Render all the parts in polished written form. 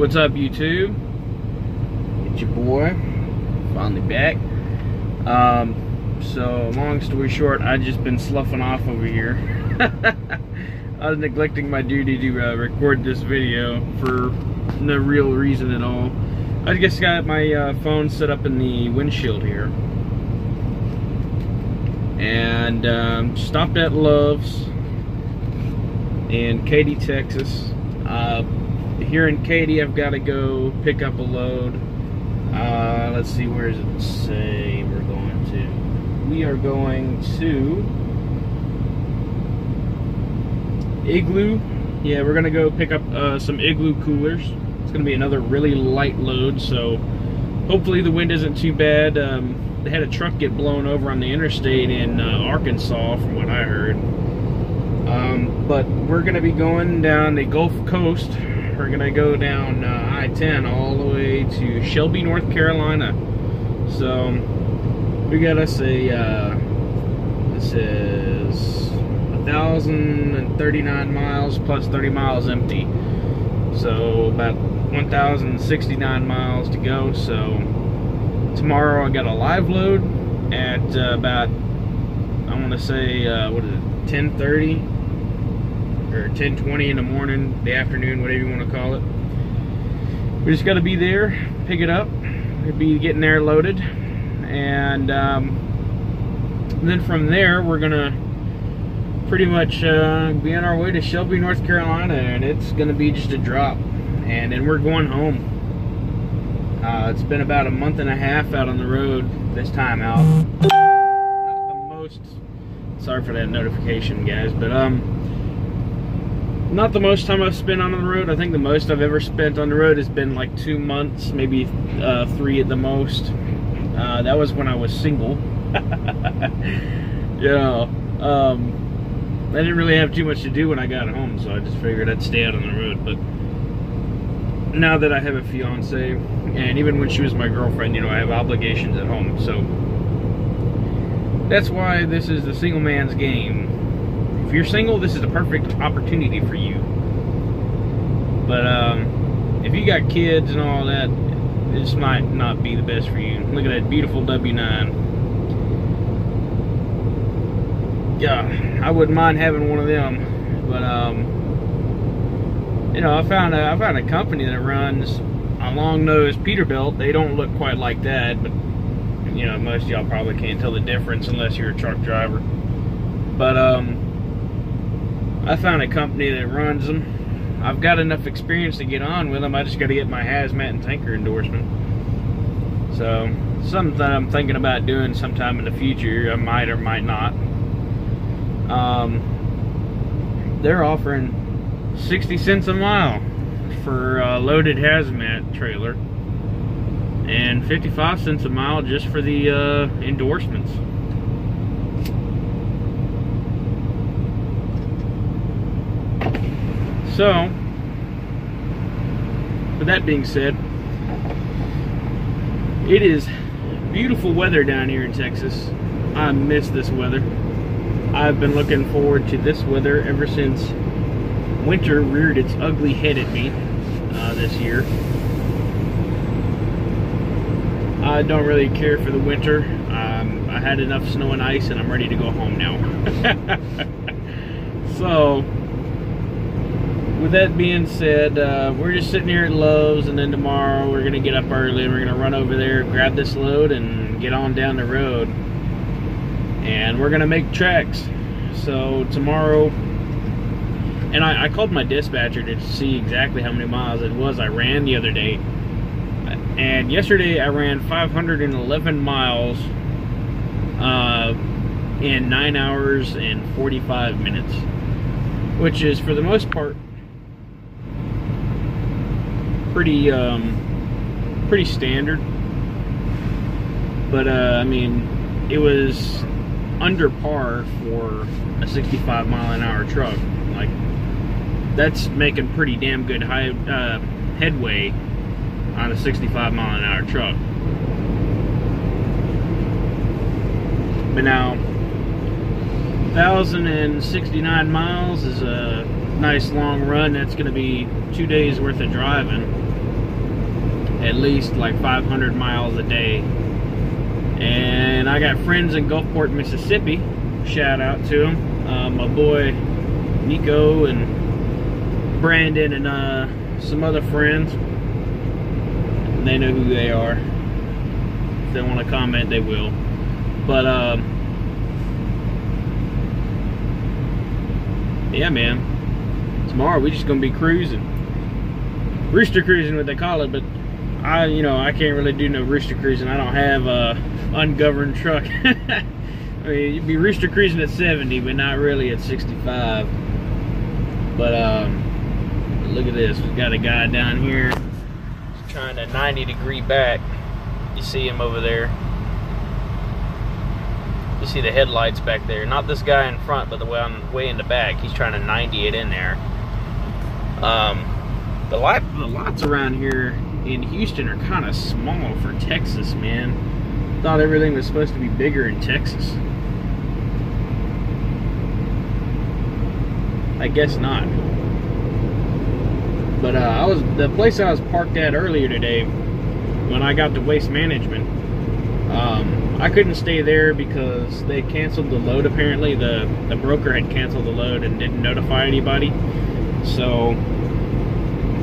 What's up, YouTube? It's your boy, finally back. So long story short, I've just been sloughing off over here. I was neglecting my duty to record this video for no real reason at all. I just got my phone set up in the windshield here, and stopped at Love's in Katy, Texas. Here in Katy, I've got to go pick up a load. Let's see, where does it say we're going to? We are going to Igloo. Yeah, we're gonna go pick up some Igloo coolers. It's gonna be another really light load, so hopefully the wind isn't too bad. They had a truck get blown over on the interstate in Arkansas, from what I heard. But we're gonna be going down the Gulf Coast. We're gonna go down I-10 all the way to Shelby, North Carolina. So we got us a this is 1,039 miles plus 30 miles empty, so about 1,069 miles to go. So tomorrow I got a live load at about, I want to say what is it, 10:30 or 10:20 in the morning, the afternoon, whatever you want to call it. We just got to be there, pick it up. We'll be getting there loaded, and then from there we're gonna pretty much be on our way to Shelby, North Carolina, and it's gonna be just a drop, and then we're going home. It's been about a month and a half out on the road this time out. Not the most, sorry for that notification, guys, but not the most time I've spent on the road. I think the most I've ever spent on the road has been like 2 months, maybe 3 at the most. That was when I was single. You know, I didn't really have too much to do when I got home, so I just figured I'd stay out on the road. But now that I have a fiance, and even when she was my girlfriend, you know, I have obligations at home. So that's why this is the single man's game. If you're single, this is the perfect opportunity for you. But if you got kids and all that, this might not be the best for you. Look at that beautiful W9. Yeah, I wouldn't mind having one of them. But you know, I found a company that runs a long-nosed Peterbilt. They don't look quite like that, but you know, most of y'all probably can't tell the difference unless you're a truck driver. But I found a company that runs them. I've got enough experience to get on with them. I just got to get my hazmat and tanker endorsement. So something that I'm thinking about doing sometime in the future. I might or might not. They're offering 60 cents a mile for a loaded hazmat trailer, and 55 cents a mile just for the endorsements. So, with that being said, it is beautiful weather down here in Texas. I miss this weather. I've been looking forward to this weather ever since winter reared its ugly head at me this year. I don't really care for the winter. I had enough snow and ice, and I'm ready to go home now. So, with that being said, we're just sitting here at Love's, and then tomorrow we're going to get up early and we're going to run over there, grab this load, and get on down the road. And we're going to make tracks. So tomorrow, and I called my dispatcher to see exactly how many miles it was I ran the other day. And yesterday I ran 511 miles in 9 hours and 45 minutes. Which is, for the most part, pretty standard, but I mean, it was under par for a 65 mile an hour truck. Like, that's making pretty damn good headway on a 65 mile an hour truck. But now 1,069 miles is a nice long run. That's going to be 2 days worth of driving. at least like 500 miles a day. And I got friends in Gulfport, Mississippi. Shout out to them. My boy Nico and Brandon and some other friends. They know who they are. If they want to comment, they will. But yeah, man. Tomorrow we just gonna be cruising, rooster cruising, what they call it. But I can't really do no rooster cruising. I don't have a ungoverned truck. I mean, you'd be rooster cruising at 70, but not really at 65. But look at this. We've got a guy down here. He's trying to 90-degree back. You see him over there. You see the headlights back there. Not this guy in front, but the one way in the back. He's trying to 90 it in there. The lots around here in Houston are kind of small for Texas, man. Thought everything was supposed to be bigger in Texas. I guess not. But the place I was parked at earlier today, when I got to Waste Management, I couldn't stay there because they canceled the load. Apparently the broker had canceled the load and didn't notify anybody. So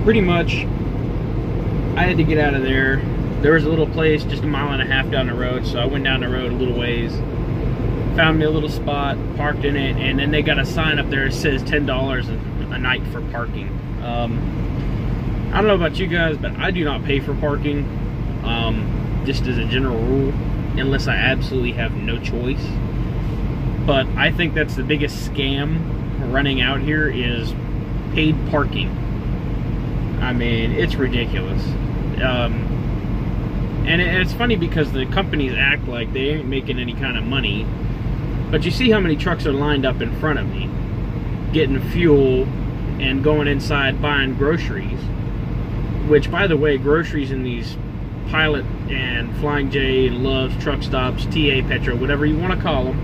pretty much I had to get out of there. There was a little place just 1.5 miles down the road, so I went down the road a little ways, found me a little spot, parked in it, and then they got a sign up there that says $10 a night for parking. I don't know about you guys, but I do not pay for parking, just as a general rule, unless I absolutely have no choice. But I think that's the biggest scam running out here, is paid parking. I mean, it's ridiculous. And it's funny because the companies act like they ain't making any kind of money, but you see how many trucks are lined up in front of me, getting fuel and going inside buying groceries. Which, by the way, groceries in these Pilot and Flying J and Love's truck stops, TA, Petro, whatever you want to call them,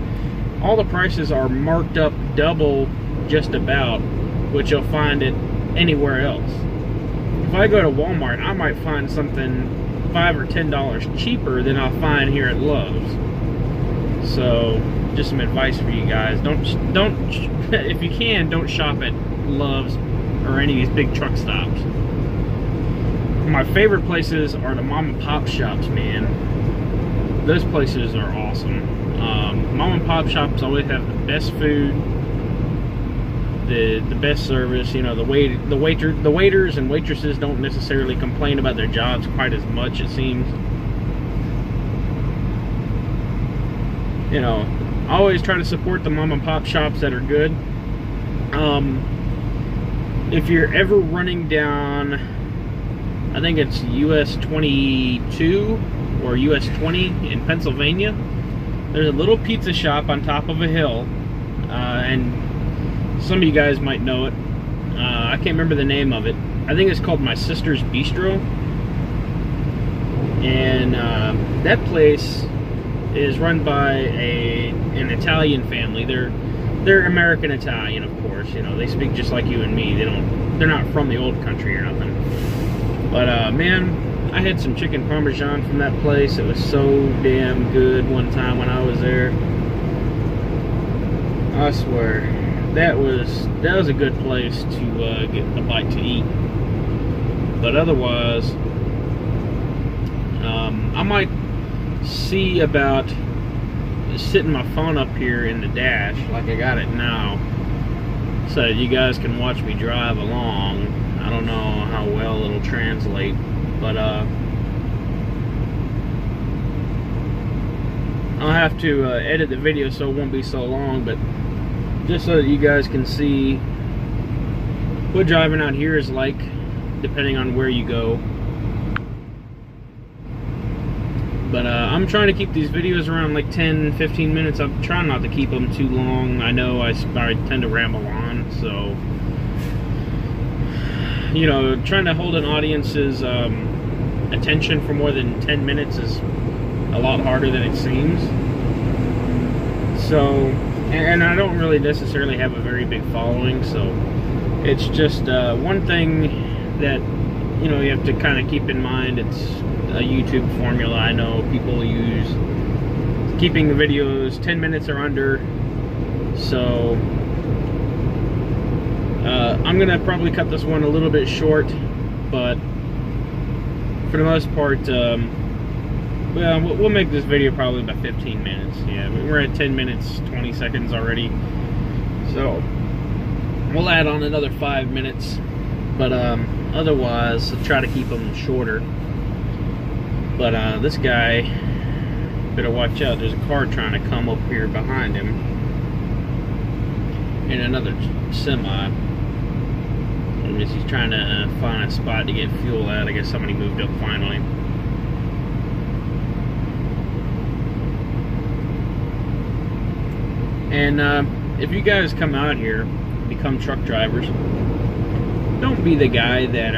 all the prices are marked up double just about what you'll find it anywhere else. If I go to Walmart, I might find something $5 or $10 cheaper than I'll find here at Love's. So, just some advice for you guys: don't if you can, don't shop at Love's or any of these big truck stops. My favorite places are the mom and pop shops, man. Those places are awesome. Mom and pop shops always have the best food, the best service. You know, the waiters and waitresses don't necessarily complain about their jobs quite as much, it seems. You know, I always try to support the mom and pop shops that are good. If you're ever running down, I think it's US 22 or US 20 in Pennsylvania, there's a little pizza shop on top of a hill, and some of you guys might know it. I can't remember the name of it. I think it's called My Sister's Bistro. And that place is run by an Italian family. They're American Italian, of course. You know, they speak just like you and me. They're not from the old country or nothing. But man, I had some chicken parmesan from that place. It was so damn good one time when I was there. I swear, that was a good place to get a bite to eat. But otherwise, I might see about sitting my phone up here in the dash like I got it now, so that you guys can watch me drive along. I don't know how well it'll translate, but I'll have to edit the video so it won't be so long, but just so that you guys can see what driving out here is like, depending on where you go. But I'm trying to keep these videos around like 10-15 minutes. I'm trying not to keep them too long. I know I tend to ramble on, so you know, trying to hold an audience's attention for more than 10 minutes is a lot harder than it seems. So, and I don't really necessarily have a very big following, so it's just one thing that you know, you have to kind of keep in mind it's a YouTube formula. I know people use keeping the videos 10 minutes or under, so I'm gonna probably cut this one a little bit short, but for the most part, well, we'll make this video probably about 15 minutes. Yeah, we're at 10 minutes 20 seconds already, so we'll add on another 5 minutes, but otherwise I'll try to keep them shorter. But this guy, better watch out. There's a car trying to come up here behind him, and another semi. I guess he's trying to find a spot to get fuel at. I guess somebody moved up finally. And if you guys come out here, become truck drivers, don't be the guy that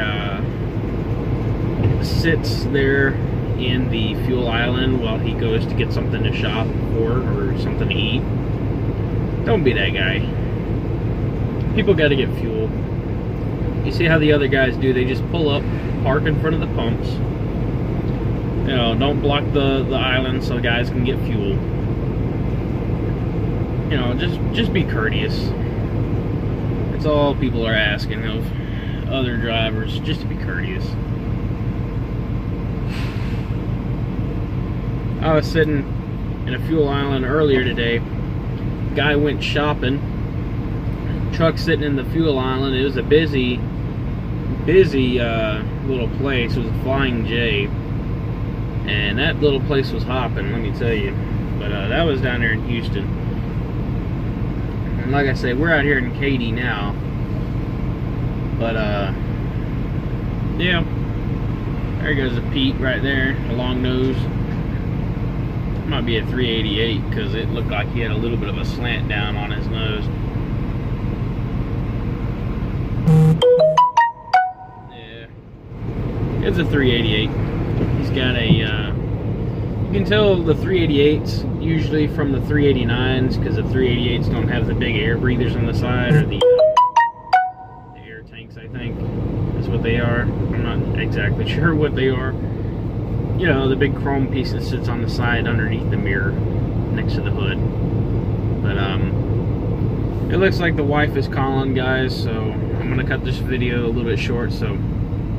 sits there in the fuel island while he goes to get something to shop for or something to eat. Don't be that guy. People got to get fuel. You see how the other guys do? They just pull up, park in front of the pumps. You know, don't block the island so guys can get fuel. You know, just be courteous. That's all people are asking of other drivers, just to be courteous. I was sitting in a fuel island earlier today. Guy went shopping. Truck sitting in the fuel island. It was a busy little place. It was a Flying J, and that little place was hopping, let me tell you. But that was down there in Houston, and like I say, we're out here in Katy now. But yeah, there goes a Pete right there, a long nose. Might be a 388 because it looked like he had a little bit of a slant down on his nose. It's a 388. He's got a, you can tell the 388s usually from the 389s, because the 388s don't have the big air breathers on the side, or the air tanks, I think is what they are. I'm not exactly sure what they are. You know, the big chrome piece that sits on the side underneath the mirror next to the hood. But it looks like the wife is calling, guys, so I'm gonna cut this video a little bit short. So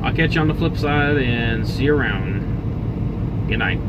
I'll catch you on the flip side and see you around. Good night.